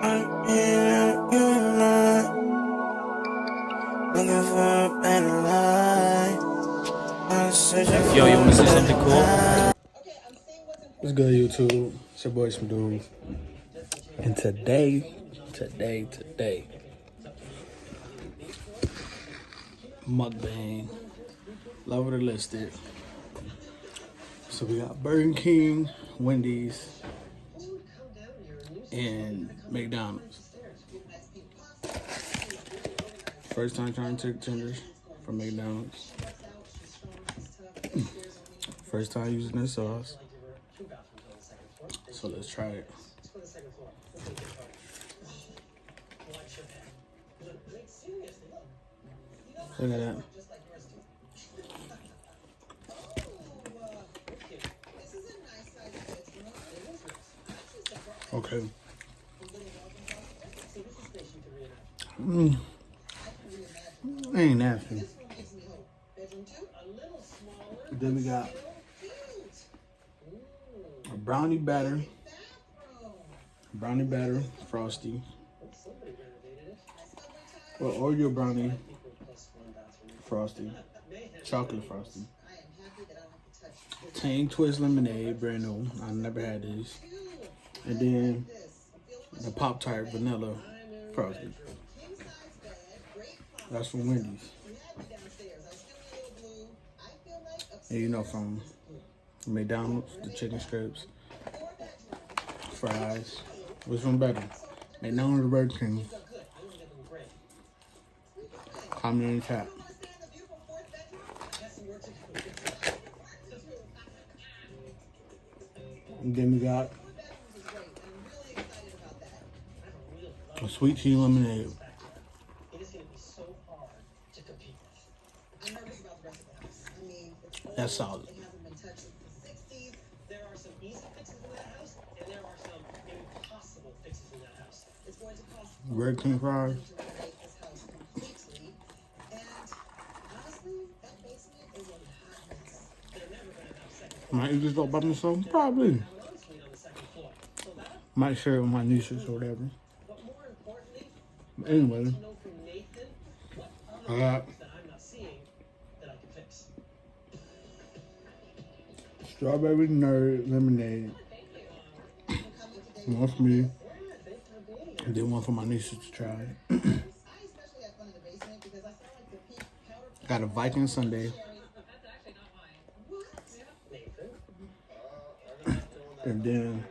Yo, you wanna see something cool? What's good, YouTube? It's your boy Some Dude. And today, mukbang. Love it listed. So we got Burger King, Wendy's, and McDonald's. First time trying chicken tenders from McDonald's. First time using this sauce. So let's try it. Look at that. Okay. Ain't nasty. Then we got a brownie batter frosty, or Oreo brownie frosty, chocolate frosty, Tang Twist lemonade, brand new. I never had these, and then the Pop-Tart vanilla frosty. That's from Wendy's. And you know, from McDonald's, the chicken strips, fries. Which one better? McDonald's or Burger King? Comment in the chat. And then we got a sweet tea lemonade. That's solid. Burger King fries. Might eat this all by myself? Probably. Might share it with my nieces or whatever. But anyway, I got strawberry nerd lemonade. One for me, and then one for my nieces to try. Got a Viking sundae. And then